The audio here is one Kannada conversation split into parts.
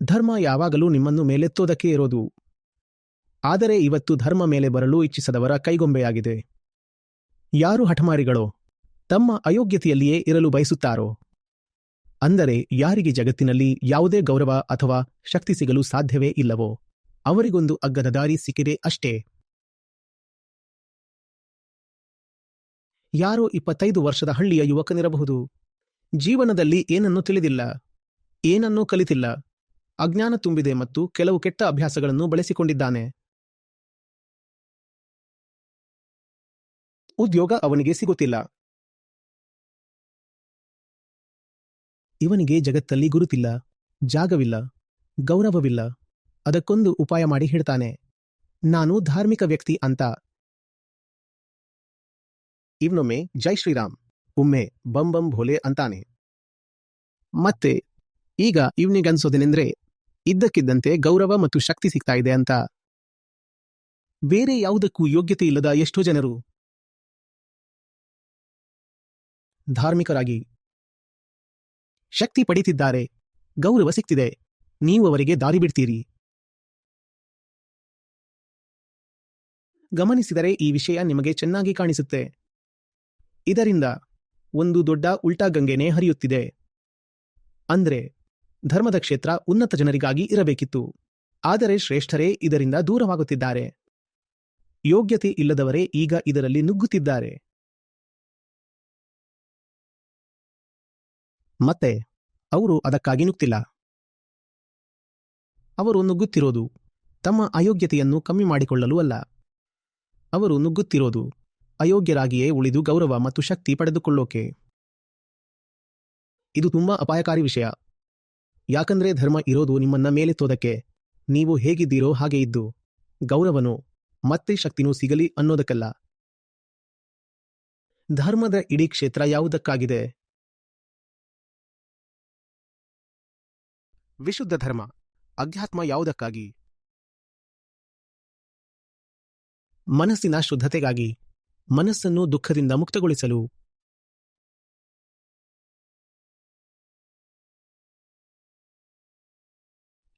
ಧರ್ಮ ಯಾವಾಗಲೂ ನಿಮ್ಮನ್ನು ಮೇಲೆತ್ತೋದಕ್ಕೆ ಇರೋದು. ಆದರೆ ಇವತ್ತು ಧರ್ಮ ಮೇಲೆ ಬರಲು ಇಚ್ಛಿಸದವರ ಕೈಗೊಂಬೆಯಾಗಿದೆ. ಯಾರು ಹಠಮಾರಿಗಳೋ, ತಮ್ಮ ಅಯೋಗ್ಯತೆಯಲ್ಲಿಯೇ ಇರಲು ಬಯಸುತ್ತಾರೋ, ಅಂದರೆ ಯಾರಿಗೆ ಜಗತ್ತಿನಲ್ಲಿ ಯಾವುದೇ ಗೌರವ ಅಥವಾ ಶಕ್ತಿ ಸಿಗಲು ಸಾಧ್ಯವೇ ಇಲ್ಲವೋ, ಅವರಿಗೊಂದು ಅಗ್ಗದ ದಾರಿ ಸಿಕ್ಕಿದೆ ಅಷ್ಟೇ. ಯಾರೋ 25 ವರ್ಷದ ಹಳ್ಳಿಯ ಯುವಕನಿರಬಹುದು. ಜೀವನದಲ್ಲಿ ಏನನ್ನೂ ತಿಳಿದಿಲ್ಲ, ಏನನ್ನೂ ಕಲಿತಿಲ್ಲ, ಅಜ್ಞಾನ ತುಂಬಿದೆ ಮತ್ತು ಕೆಲವು ಕೆಟ್ಟ ಅಭ್ಯಾಸಗಳನ್ನು ಬಳಸಿಕೊಂಡಿದ್ದಾನೆ. ಉದ್ಯೋಗ ಅವನಿಗೆ ಸಿಗುತ್ತಿಲ್ಲ. ಇವನಿಗೆ ಜಗತ್ತಲ್ಲಿ ಗುರುತಿಲ್ಲ, ಜಾಗವಿಲ್ಲ, ಗೌರವವಿಲ್ಲ. ಅದಕ್ಕೊಂದು ಉಪಾಯ ಮಾಡಿ ಹೇಳ್ತಾನೆ, ನಾನು ಧಾರ್ಮಿಕ ವ್ಯಕ್ತಿ ಅಂತ. ಇವನೊಮ್ಮೆ ಜೈ ಶ್ರೀರಾಮ್, ಒಮ್ಮೆ ಬಂ ಬಂ ಭೋಲೆ ಅಂತಾನೆ. ಮತ್ತೆ ಈಗ ಇವನಿಗನ್ಸೋದೇನೆಂದ್ರೆ ಇದ್ದಕ್ಕಿದ್ದಂತೆ ಗೌರವ ಮತ್ತು ಶಕ್ತಿ ಸಿಗ್ತಾ ಇದೆ ಅಂತ. ಬೇರೆ ಯಾವುದಕ್ಕೂ ಯೋಗ್ಯತೆ ಇಲ್ಲದ ಎಷ್ಟೋ ಜನರು ಧಾರ್ಮಿಕರಾಗಿ ಶಕ್ತಿ ಪಡೀತಿದ್ದಾರೆ, ಗೌರವ ಸಿಗ್ತಿದೆ, ನೀವು ಅವರಿಗೆ ದಾರಿ ಬಿಡ್ತೀರಿ. ಗಮನಿಸಿದರೆ ಈ ವಿಷಯ ನಿಮಗೆ ಚೆನ್ನಾಗಿ ಕಾಣಿಸುತ್ತೆ. ಇದರಿಂದ ಒಂದು ದೊಡ್ಡ ಉಲ್ಟಾ ಗಂಗೆನೇ ಹರಿಯುತ್ತಿದೆ. ಅಂದ್ರೆ ಧರ್ಮದ ಕ್ಷೇತ್ರ ಉನ್ನತ ಜನರಿಗಾಗಿ ಇರಬೇಕಿತ್ತು, ಆದರೆ ಶ್ರೇಷ್ಠರೇ ಇದರಿಂದ ದೂರವಾಗುತ್ತಿದ್ದಾರೆ. ಯೋಗ್ಯತೆ ಇಲ್ಲದವರೇ ಈಗ ಇದರಲ್ಲಿ ನುಗ್ಗುತ್ತಿದ್ದಾರೆ. ಮತ್ತೆ ಅವರು ಅದಕ್ಕಾಗಿ ನುಗ್ತಿಲ್ಲ. ಅವರು ನುಗ್ಗುತ್ತಿರೋದು ತಮ್ಮ ಅಯೋಗ್ಯತೆಯನ್ನು ಕಮ್ಮಿ ಮಾಡಿಕೊಳ್ಳಲು ಅಲ್ಲ. ಅವರು ನುಗ್ಗುತ್ತಿರೋದು ಅಯೋಗ್ಯರಾಗಿಯೇ ಉಳಿದು ಗೌರವ ಮತ್ತು ಶಕ್ತಿ ಪಡೆದುಕೊಳ್ಳೋಕೆ. ಇದು ತುಂಬಾ ಅಪಾಯಕಾರಿ ವಿಷಯ. ಯಾಕಂದ್ರೆ ಧರ್ಮ ಇರೋದು ನಿಮ್ಮನ್ನ ಮೇಲೆತ್ತೋದಕ್ಕೆ, ನೀವು ಹೇಗಿದ್ದೀರೋ ಹಾಗೆ ಇದ್ದು ಗೌರವನೋ ಮತ್ತೆ ಶಕ್ತಿನೂ ಸಿಗಲಿ ಅನ್ನೋದಕ್ಕಲ್ಲ. ಧರ್ಮದ ಇಡೀ ಕ್ಷೇತ್ರ ಯಾವುದಕ್ಕಾಗಿದೆ? ವಿಶುದ್ಧ ಧರ್ಮ, ಅಧ್ಯಾತ್ಮ ಯಾವುದಕ್ಕಾಗಿ? ಮನಸ್ಸಿನ ಶುದ್ಧತೆಗಾಗಿ, ಮನಸ್ಸನ್ನು ದುಃಖದಿಂದ ಮುಕ್ತಗೊಳಿಸಲು.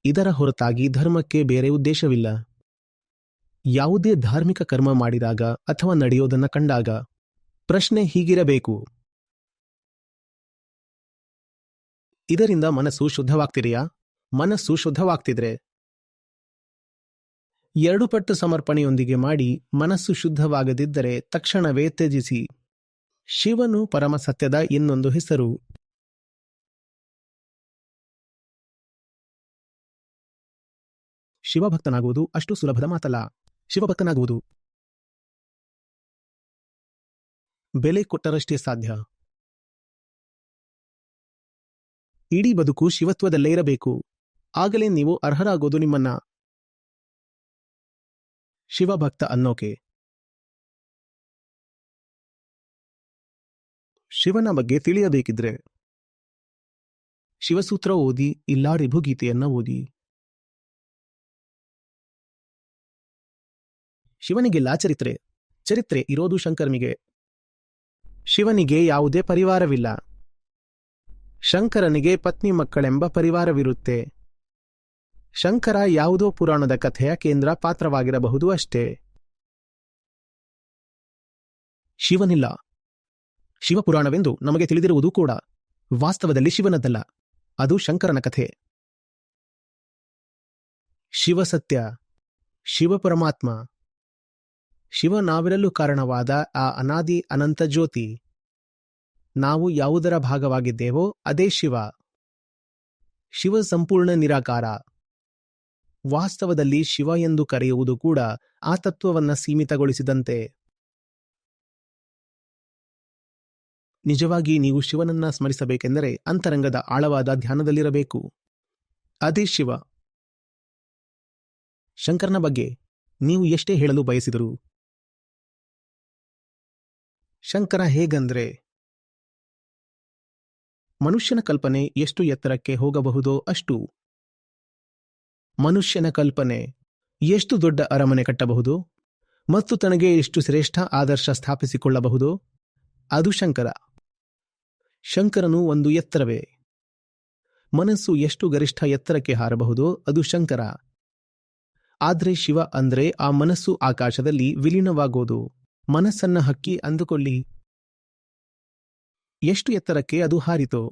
ಇದರ ಹೊರತಾಗಿ ಧರ್ಮಕ್ಕೆ ಬೇರೆ ಉದ್ದೇಶವಿಲ್ಲ. ಯಾವುದೇ ಧಾರ್ಮಿಕ ಕರ್ಮ ಮಾಡಿದಾಗ ಅಥವಾ ನಡೆಯೋದನ್ನ ಕಂಡಾಗ ಪ್ರಶ್ನೆ ಹೀಗಿರಬೇಕು: ಇದರಿಂದ ಮನಸ್ಸು ಶುದ್ಧವಾಗ್ತಿದೆಯಾ? ಮನಸ್ಸು ಶುದ್ಧವಾಗ್ತಿದ್ರೆ 2 ಪಟ್ಟು ಸಮರ್ಪಣೆಯೊಂದಿಗೆ ಮಾಡಿ. ಮನಸ್ಸು ಶುದ್ಧವಾಗದಿದ್ದರೆ ತಕ್ಷಣವೇ ತ್ಯಜಿಸಿ. ಶಿವನು ಪರಮ ಸತ್ಯದ ಇನ್ನೊಂದು ಹೆಸರು. ಶಿವಭಕ್ತನಾಗುವುದು ಅಷ್ಟು ಸುಲಭದ ಮಾತಲ್ಲ. ಶಿವಭಕ್ತನಾಗುವುದು ಬೆಲೆ ಕೊಟ್ಟರಷ್ಟೇ ಸಾಧ್ಯ. ಇಡೀ ಬದುಕು ಶಿವತ್ವದಲ್ಲೇ ಇರಬೇಕು, ಆಗಲೇ ನೀವು ಅರ್ಹರಾಗೋದು ನಿಮ್ಮನ್ನ ಶಿವಭಕ್ತ ಅನ್ನೋಕೆ. ಶಿವನ ಬಗ್ಗೆ ತಿಳಿಯಬೇಕಿದ್ರೆ ಶಿವಸೂತ್ರ ಓದಿ, ಇಲ್ಲ ರಿಭುಗೀತೆಯನ್ನ ಓದಿ. ಶಿವನಿಗೆಲ್ಲ ಚರಿತ್ರೆ ಇರೋದು ಶಂಕರನಿಗೆ. ಶಿವನಿಗೆ ಯಾವುದೇ ಪರಿವಾರವಿಲ್ಲ. ಶಂಕರನಿಗೆ ಪತ್ನಿ ಮಕ್ಕಳೆಂಬ ಪರಿವಾರವಿರುತ್ತೆ. ಶಂಕರ ಯಾವುದೋ ಪುರಾಣದ ಕಥೆಯ ಕೇಂದ್ರ ಪಾತ್ರವಾಗಿರಬಹುದು ಅಷ್ಟೇ. ಶಿವನಿಲ್ಲ. ಶಿವಪುರಾಣವೆಂದು ನಮಗೆ ತಿಳಿದಿರುವುದು ಕೂಡ ವಾಸ್ತವದಲ್ಲಿ ಶಿವನದ್ದಲ್ಲ, ಅದು ಶಂಕರನ ಕಥೆ. ಶಿವಸತ್ಯ, ಶಿವಪರಮಾತ್ಮ, ಶಿವ ನಾವಿರಲು ಕಾರಣವಾದ ಆ ಅನಾದಿ ಅನಂತ ಜ್ಯೋತಿ. ನಾವು ಯಾವುದರ ಭಾಗವಾಗಿದ್ದೇವೋ ಅದೇ ಶಿವ. ಶಿವ ಸಂಪೂರ್ಣ ನಿರಾಕಾರ. ವಾಸ್ತವದಲ್ಲಿ ಶಿವ ಎಂದು ಕರೆಯುವುದು ಕೂಡ ಆ ತತ್ವವನ್ನ ಸೀಮಿತಗೊಳಿಸಿದಂತೆ. ನಿಜವಾಗಿ ನೀವು ಶಿವನನ್ನ ಸ್ಮರಿಸಬೇಕೆಂದರೆ ಅಂತರಂಗದ ಆಳವಾದ ಧ್ಯಾನದಲ್ಲಿರಬೇಕು. ಅದೇ ಶಿವ. ಶಂಕರನ ಬಗ್ಗೆ ನೀವು ಎಷ್ಟೇ ಹೇಳಲು ಬಯಸಿದರು, ಶಂಕರ ಹೇಗಂದ್ರೆ ಮನುಷ್ಯನ ಕಲ್ಪನೆ ಎಷ್ಟು ಎತ್ತರಕ್ಕೆ ಹೋಗಬಹುದೋ ಅಷ್ಟು. ಮನುಷ್ಯನ ಕಲ್ಪನೆ ಎಷ್ಟು ದೊಡ್ಡ ಅರಮನೆ ಕಟ್ಟಬಹುದು ಮತ್ತು ತನಗೆ ಎಷ್ಟು ಶ್ರೇಷ್ಠ ಆದರ್ಶ ಸ್ಥಾಪಿಸಿಕೊಳ್ಳಬಹುದು, ಅದು ಶಂಕರ. ಶಂಕರನು ಒಂದು ಎತ್ತರವೇ. ಮನಸ್ಸು ಎಷ್ಟು ಗರಿಷ್ಠ ಎತ್ತರಕ್ಕೆ ಹಾರಬಹುದೋ ಅದು ಶಂಕರ. ಆದ್ರೆ ಶಿವ ಅಂದ್ರೆ ಆ ಮನಸ್ಸು ಆಕಾಶದಲ್ಲಿ ವಿಲೀನವಾಗೋದು. ಮನಸ್ಸನ್ನ ಹಕ್ಕಿ ಅಂದುಕೊಳ್ಳಿ. ಎಷ್ಟು ಎತ್ತರಕ್ಕೆ ಅದು ಹಾರಿತೋ,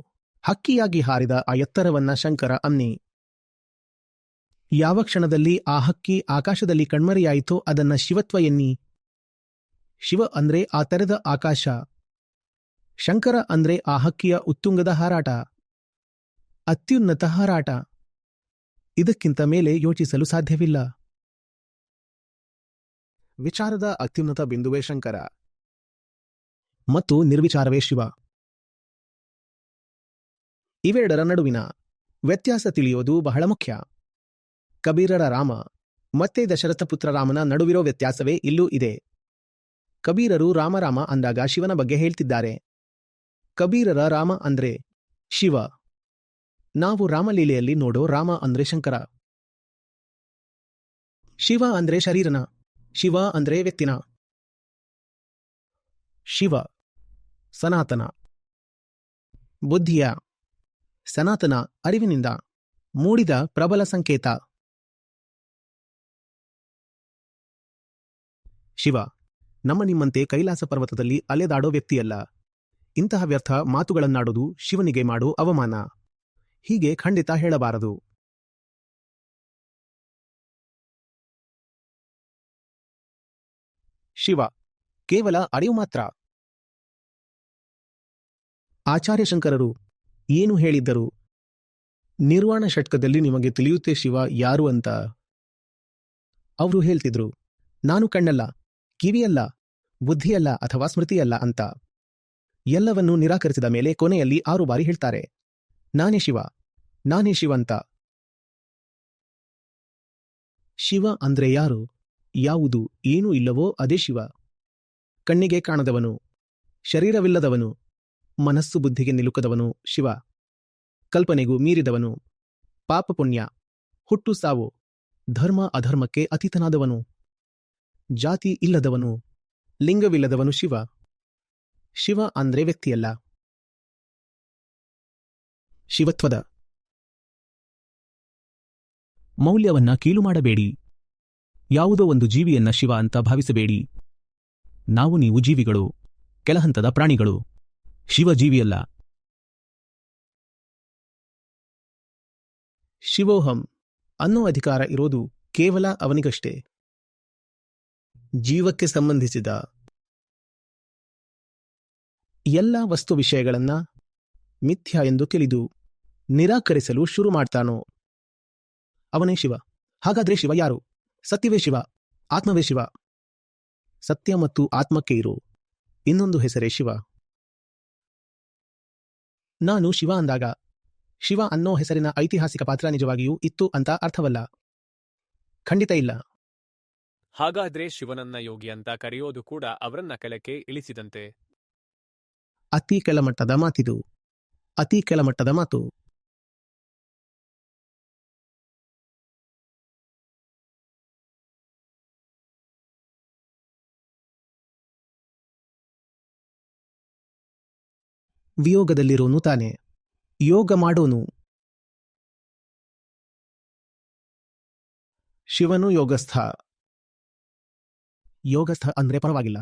ಹಕ್ಕಿಯಾಗಿ ಹಾರಿದ ಆ ಎತ್ತರವನ್ನ ಶಂಕರ ಅನ್ನಿ. ಯಾವ ಕ್ಷಣದಲ್ಲಿ ಆ ಹಕ್ಕಿ ಆಕಾಶದಲ್ಲಿ ಕಣ್ಮರೆಯಾಯಿತೋ ಅದನ್ನ ಶಿವತ್ವ ಎನ್ನಿ. ಶಿವ ಅಂದ್ರೆ ಆ ತೆರೆದ ಆಕಾಶ, ಶಂಕರ ಅಂದ್ರೆ ಆ ಹಕ್ಕಿಯ ಉತ್ತುಂಗದ ಹಾರಾಟ, ಅತ್ಯುನ್ನತ ಹಾರಾಟ. ಇದಕ್ಕಿಂತ ಮೇಲೆ ಯೋಚಿಸಲು ಸಾಧ್ಯವಿಲ್ಲ. ವಿಚಾರದ ಅತ್ಯುನ್ನತ ಬಿಂದುವೇ ಶಂಕರ ಮತ್ತು ನಿರ್ವಿಚಾರವೇ ಶಿವ. ಇವೆರಡರ ನಡುವಿನ ವ್ಯತ್ಯಾಸ ತಿಳಿಯೋದು ಬಹಳ ಮುಖ್ಯ. ಕಬೀರರ ರಾಮ ಮತ್ತೆ ದಶರಥ ಪುತ್ರ ರಾಮನ ನಡುವಿರೋ ವ್ಯತ್ಯಾಸವೇ ಇಲ್ಲೂ ಇದೆ. ಕಬೀರರು ರಾಮ ಅಂದಾಗ ಶಿವನ ಬಗ್ಗೆ ಹೇಳ್ತಿದ್ದಾರೆ. ಕಬೀರರ ರಾಮ ಅಂದ್ರೆ ಶಿವ. ನಾವು ರಾಮಲೀಲೆಯಲ್ಲಿ ನೋಡೋ ರಾಮ ಅಂದ್ರೆ ಶಂಕರ. ಶಿವ ಅಂದ್ರೆ ಶರೀರನ, ಶಿವ ಅಂದ್ರೆ ವ್ಯಕ್ತಿನ. ಶಿವ ಸನಾತನ, ಬುದ್ಧಿಯ, ಸನಾತನ ಅರಿವಿನಿಂದ ಮೂಡಿದ ಪ್ರಬಲ ಸಂಕೇತ. ಶಿವ ನಮ್ಮ ನಿಮ್ಮಂತೆ ಕೈಲಾಸ ಪರ್ವತದಲ್ಲಿ ಅಲೆದಾಡೋ ವ್ಯಕ್ತಿಯಲ್ಲ. ಇಂತಹ ವ್ಯರ್ಥ ಮಾತುಗಳನ್ನಾಡೋದು ಶಿವನಿಗೆ ಮಾಡೋ ಅವಮಾನ. ಹೀಗೆ ಖಂಡಿತ ಹೇಳಬಾರದು. ಶಿವ ಕೇವಲ ಅರಿವು ಮಾತ್ರ. ಆಚಾರ್ಯ ಶಂಕರರು ಏನು ಹೇಳಿದ್ದರು? ನಿರ್ವಾಣ ಷಟ್ಕದಲ್ಲಿ ನಿಮಗೆ ತಿಳಿಯುತ್ತೆ ಶಿವ ಯಾರು ಅಂತ. ಅವರು ಹೇಳ್ತಿದ್ರು, ನಾನು ಕಣ್ಣಲ್ಲ, ಕಿವಿಯಲ್ಲ, ಬುದ್ಧಿಯಲ್ಲ ಅಥವಾ ಸ್ಮೃತಿಯಲ್ಲ ಅಂತ. ಎಲ್ಲವನ್ನೂ ನಿರಾಕರಿಸಿದ ಮೇಲೆ ಕೊನೆಯಲ್ಲಿ 6 ಬಾರಿ ಹೇಳ್ತಾರೆ, ನಾನೇ ಶಿವ, ನಾನೇ ಶಿವ ಅಂತ. ಶಿವ ಅಂದ್ರೆ ಯಾರು? ಯಾವುದು ಏನೂ ಇಲ್ಲವೋ ಅದೇ ಶಿವ. ಕಣ್ಣಿಗೆ ಕಾಣದವನು, ಶರೀರವಿಲ್ಲದವನು, ಮನಸ್ಸು ಬುದ್ಧಿಗೆ ನಿಲುಕದವನು ಶಿವ. ಕಲ್ಪನೆಗೂ ಮೀರಿದವನು, ಪಾಪ ಪುಣ್ಯ, ಹುಟ್ಟು ಸಾವು, ಧರ್ಮ ಅಧರ್ಮಕ್ಕೆ ಅತೀತನಾದವನು, ಜಾತಿ ಇಲ್ಲದವನು, ಲಿಂಗವಿಲ್ಲದವನು ಶಿವ. ಶಿವ ಅಂದ್ರೆ ವ್ಯಕ್ತಿಯಲ್ಲ. ಶಿವತ್ವದ ಮೌಲ್ಯವನ್ನ ಕೀಳು ಮಾಡಬೇಡಿ. ಯಾವುದೋ ಒಂದು ಜೀವಿಯನ್ನ ಶಿವ ಅಂತ ಭಾವಿಸಬೇಡಿ. ನಾವು ನೀವು ಜೀವಿಗಳು, ಕೆಳಹಂತದ ಪ್ರಾಣಿಗಳು. ಶಿವ ಜೀವಿಯಲ್ಲ. ಶಿವೋಹಂ ಅನ್ನೋ ಅಧಿಕಾರ ಇರೋದು ಕೇವಲ ಅವನಿಗಷ್ಟೇ. ಜೀವಕ್ಕೆ ಸಂಬಂಧಿಸಿದ ಎಲ್ಲ ವಸ್ತು ವಿಷಯಗಳನ್ನ ಮಿಥ್ಯ ಎಂದು ತಿಳಿದು ನಿರಾಕರಿಸಲು ಶುರು ಮಾಡ್ತಾನೋ ಅವನೇ ಶಿವ. ಹಾಗಾದ್ರೆ ಶಿವ ಯಾರು? ಸತ್ಯವೇ ಶಿವ, ಆತ್ಮವೇ ಶಿವ. ಸತ್ಯ ಮತ್ತು ಆತ್ಮಕ್ಕೆ ಇರೋ ಇನ್ನೊಂದು ಹೆಸರೇ ಶಿವ. ನಾನು ಶಿವ ಅಂದಾಗ ಶಿವ ಅನ್ನೋ ಹೆಸರಿನ ಐತಿಹಾಸಿಕ ಪಾತ್ರ ನಿಜವಾಗಿಯೂ ಇತ್ತು ಅಂತ ಅರ್ಥವಲ್ಲ. ಖಂಡಿತ ಇಲ್ಲ. ಹಾಗಾದ್ರೆ ಶಿವನನ್ನ ಯೋಗಿ ಅಂತ ಕರೆಯೋದು ಕೂಡ ಅವರನ್ನ ಕೆಳಕ್ಕೆ ಇಳಿಸಿದಂತೆ. ಅತಿ ಕೆಳಮಟ್ಟದ ಮಾತಿದು, ಅತಿ ಕೆಳಮಟ್ಟದ ಮಾತು. ವಿಯೋಗದಲ್ಲಿರೋನು ತಾನೆ ಯೋಗ ಮಾಡೋನು. ಶಿವನು ಯೋಗಸ್ಥ. ಯೋಗಸ್ಥ ಅಂದ್ರೆ ಪರವಾಗಿಲ್ಲ,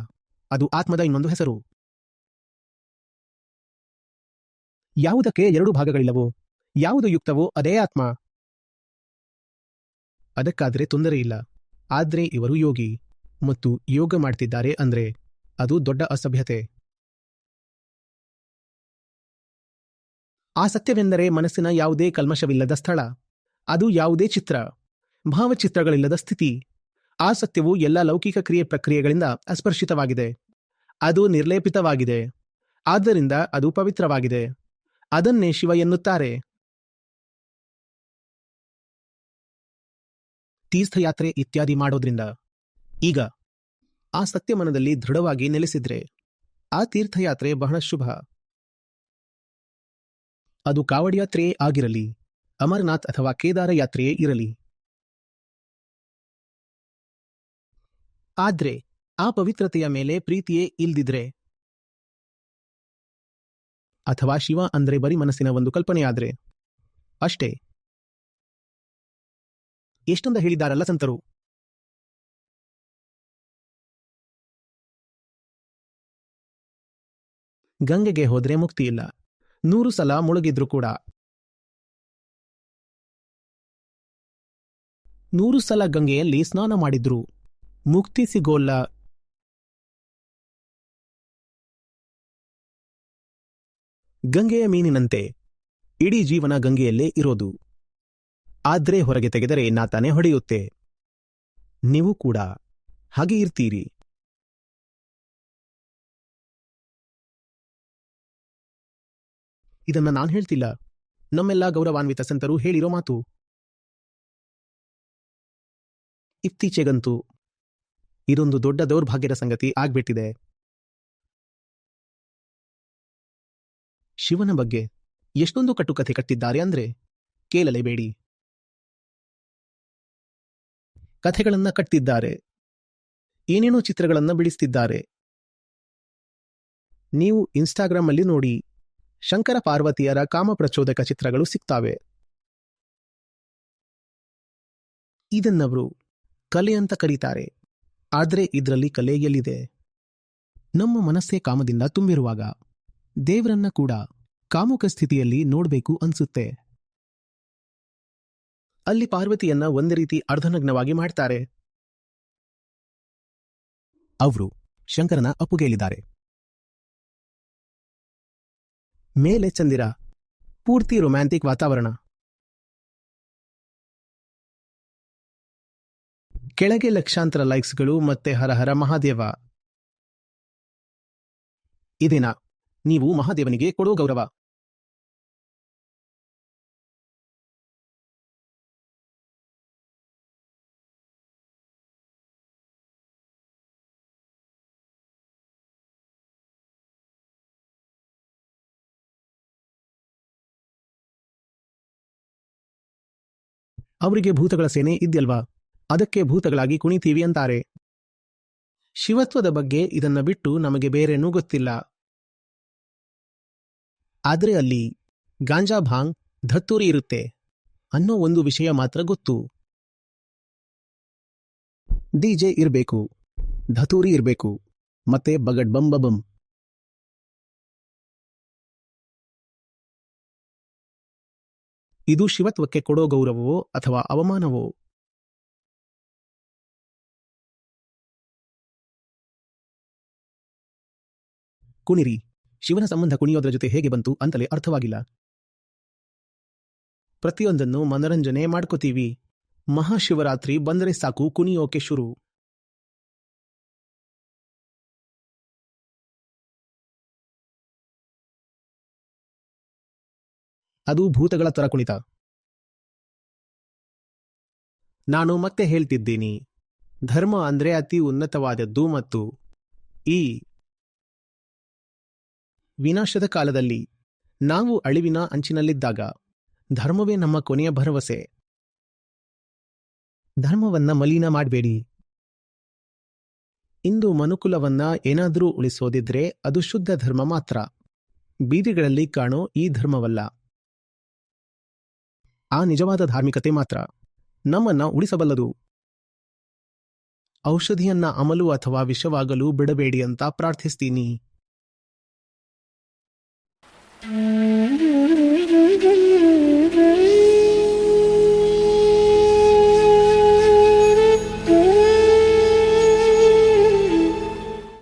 ಅದು ಆತ್ಮದ ಇನ್ನೊಂದು ಹೆಸರು. ಯಾವುದಕ್ಕೆ 2 ಭಾಗಗಳಿಲ್ಲವೋ, ಯಾವುದು ಯುಕ್ತವೋ ಅದೇ ಆತ್ಮ. ಅದಕ್ಕಾದ್ರೆ ತೊಂದರೆ ಇಲ್ಲ. ಆದ್ರೆ ಇವರು ಯೋಗಿ ಮತ್ತು ಯೋಗ ಮಾಡ್ತಿದ್ದಾರೆ ಅಂದ್ರೆ ಅದು ದೊಡ್ಡ ಅಸಭ್ಯತೆ. ಆ ಸತ್ಯವೆಂದರೆ ಮನಸ್ಸಿನ ಯಾವುದೇ ಕಲ್ಮಶವಿಲ್ಲದ ಸ್ಥಳ. ಅದು ಯಾವುದೇ ಚಿತ್ರ, ಭಾವಚಿತ್ರಗಳಿಲ್ಲದ ಸ್ಥಿತಿ. ಆ ಸತ್ಯವು ಎಲ್ಲ ಲೌಕಿಕ ಕ್ರಿಯೆ ಪ್ರಕ್ರಿಯೆಗಳಿಂದ ಅಸ್ಪರ್ಶಿತವಾಗಿದೆ. ಅದು ನಿರ್ಲೇಪಿತವಾಗಿದೆ. ಆದ್ದರಿಂದ ಅದು ಪವಿತ್ರವಾಗಿದೆ. ಅದನ್ನೇ ಶಿವ ಎನ್ನುತ್ತಾರೆ. ತೀರ್ಥಯಾತ್ರೆ ಇತ್ಯಾದಿ ಮಾಡೋದ್ರಿಂದ ಈಗ ಆ ಸತ್ಯ ಮನದಲ್ಲಿ ದೃಢವಾಗಿ ನೆಲೆಸಿದ್ರೆ ಆ ತೀರ್ಥಯಾತ್ರೆ ಬಹಳ ಶುಭ. ಅದು ಕಾವಡಿ ಯಾತ್ರೆಯೇ ಆಗಿರಲಿ, ಅಮರನಾಥ್ ಅಥವಾ ಕೇದಾರ ಯಾತ್ರೆಯೇ ಇರಲಿ. ಆದ್ರೆ ಆ ಪವಿತ್ರತೆಯ ಮೇಲೆ ಪ್ರೀತಿಯೇ ಇಲ್ದಿದ್ರೆ, ಅಥವಾ ಶಿವ ಅಂದ್ರೆ ಬರೀ ಮನಸ್ಸಿನ ಒಂದು ಕಲ್ಪನೆಯಾದ್ರೆ ಅಷ್ಟೇ. ಎಷ್ಟೊಂದ ಹೇಳಿದ್ದಾರಲ್ಲ ಸಂತರು. ಗಂಗೆಗೆ ಹೋದ್ರೆ ಮುಕ್ತಿ ಇಲ್ಲ. 100 ಸಲ ಮುಳುಗಿದ್ರು ಕೂಡ. 100 ಸಲ ಗಂಗೆಯಲ್ಲಿ ಸ್ನಾನ ಮಾಡಿದ್ರು ಮುಕ್ತಿ ಸಿಗೋಲ್ಲ. ಗಂಗೆಯ ಮೀನಿನಂತೆ ಇಡೀ ಜೀವನ ಗಂಗೆಯಲ್ಲೇ ಇರೋದು. ಆದ್ರೆ ಹೊರಗೆ ತೆಗೆದರೆ ನಾತಾನೆ ಹೊಡೆಯುತ್ತೆ. ನೀವು ಕೂಡ ಹಾಗೆ ಇರ್ತೀರಿ. ಇದನ್ನ ನಾನು ಹೇಳ್ತಿಲ್ಲ, ನಮ್ಮೆಲ್ಲ ಗೌರವಾನ್ವಿತ ಸಂತರು ಹೇಳಿರೋ ಮಾತು. ಇತ್ತೀಚೆಗಂತೂ ಇದೊಂದು ದೊಡ್ಡ ದೌರ್ಭಾಗ್ಯದ ಸಂಗತಿ ಆಗ್ಬಿಟ್ಟಿದೆ. ಶಿವನ ಬಗ್ಗೆ ಎಷ್ಟೊಂದು ಕಟ್ಟುಕಥೆ ಕಟ್ಟಿದ್ದಾರೆ ಅಂದ್ರೆ ಕೇಳಲೇಬೇಡಿ. ಕಥೆಗಳನ್ನ ಕಟ್ಟಿದ್ದಾರೆ, ಏನೇನೋ ಚಿತ್ರಗಳನ್ನ ಬಿಡಿಸ್ತಿದ್ದಾರೆ. ನೀವು ಇನ್ಸ್ಟಾಗ್ರಾಮ್ ಅಲ್ಲಿ ನೋಡಿ, ಶಂಕರ ಪಾರ್ವತಿಯರ ಕಾಮಪ್ರಚೋದಕ ಚಿತ್ರಗಳು ಸಿಗ್ತಾವೆ. ಇದನ್ನವರು ಕಲೆ ಅಂತ ಕರೀತಾರೆ. ಆದ್ರೆ ಇದರಲ್ಲಿ ಕಲೆ ಎಲ್ಲಿದೆ? ನಮ್ಮ ಮನಸ್ಸೇ ಕಾಮದಿಂದ ತುಂಬಿರುವಾಗ ದೇವರನ್ನ ಕೂಡ ಕಾಮುಕ ಸ್ಥಿತಿಯಲ್ಲಿ ನೋಡ್ಬೇಕು ಅನ್ಸುತ್ತೆ. ಅಲ್ಲಿ ಪಾರ್ವತಿಯನ್ನ ಒಂದು ರೀತಿ ಅರ್ಧನಗ್ನವಾಗಿ ಮಾಡ್ತಾರೆ. ಅವರು ಶಂಕರನ ಅಪ್ಪುಗೇಳಿದ್ದಾರೆ. ಮೇಲೆ ಚಂದಿರ, ಪೂರ್ತಿ ರೊಮ್ಯಾಂಟಿಕ್ ವಾತಾವರಣ. ಕೆಳಗೆ ಲಕ್ಷಾಂತರ ಲೈಕ್ಸ್ಗಳು ಮತ್ತೆ ಹರಹರ ಮಹಾದೇವ. ಇದೇನಾ ನೀವು ಮಹಾದೇವನಿಗೆ ಕೊಡೋ ಗೌರವ? ಅವರಿಗೆ ಭೂತಗಳ ಸೇನೆ ಇದ್ಯಲ್ವಾ, ಅದಕ್ಕೆ ಭೂತಗಳಾಗಿ ಕುಣಿತೀವಿ ಅಂತಾರೆ. ಶಿವತ್ವದ ಬಗ್ಗೆ ಇದನ್ನ ಬಿಟ್ಟು ನಮಗೆ ಬೇರೇನೂ ಗೊತ್ತಿಲ್ಲ. ಆದ್ರೆ ಅಲ್ಲಿ ಗಾಂಜಾ, ಭಾಂಗ್, ಧತ್ತೂರಿ ಇರುತ್ತೆ ಅನ್ನೋ ಒಂದು ವಿಷಯ ಮಾತ್ರ ಗೊತ್ತು. ಡಿಜೆ ಇರ್ಬೇಕು, ಧತೂರಿ ಇರ್ಬೇಕು, ಮತ್ತೆ ಬಗಡ್ ಬಂ ಬಬಂ. ಇದು ಶಿವತ್ವಕ್ಕೆ ಕೊಡೋ ಗೌರವವೋ ಅಥವಾ ಅವಮಾನವೋ? ಕುಣಿರಿ, ಶಿವನ ಸಂಬಂಧ ಕುಣಿಯೋದ್ರ ಜೊತೆ ಹೇಗೆ ಬಂತು ಅಂತಲೇ ಅರ್ಥವಾಗಿಲ್ಲ. ಪ್ರತಿಯೊಂದನ್ನು ಮನರಂಜನೆ ಮಾಡ್ಕೋತೀವಿ. ಮಹಾಶಿವರಾತ್ರಿ ಬಂದರೆ ಸಾಕು ಕುಣಿಯೋಕೆ ಶುರು. ಅದು ಭೂತಗಳ ತರ ಕುಣಿತ. ನಾನು ಮತ್ತೆ ಹೇಳ್ತಿದ್ದೀನಿ, ಧರ್ಮ ಅಂದ್ರೆ ಅತಿ ಉನ್ನತವಾದದ್ದು. ಮತ್ತು ಈ ವಿನಾಶದ ಕಾಲದಲ್ಲಿ ನಾವು ಅಳಿವಿನ ಅಂಚಿನಲ್ಲಿದ್ದಾಗ ಧರ್ಮವೇ ನಮ್ಮ ಕೊನೆಯ ಭರವಸೆ. ಧರ್ಮವನ್ನ ಮಲಿನ ಮಾಡಬೇಡಿ. ಇಂದು ಮನುಕುಲವನ್ನ ಏನಾದರೂ ಉಳಿಸೋದಿದ್ರೆ ಅದು ಶುದ್ಧ ಧರ್ಮ ಮಾತ್ರ. ಬೀದಿಗಳಲ್ಲಿ ಕಾಣೋ ಈ ಧರ್ಮವಲ್ಲ. ಆ ನಿಜವಾದ ಧಾರ್ಮಿಕತೆ ಮಾತ್ರ ನಮ್ಮನ್ನ ಉಳಿಸಬಲ್ಲದು. ಔಷಧಿಯನ್ನ ಅಮಲು ಅಥವಾ ವಿಷವಾಗಲು ಬಿಡಬೇಡಿ ಅಂತ ಪ್ರಾರ್ಥಿಸ್ತೀನಿ.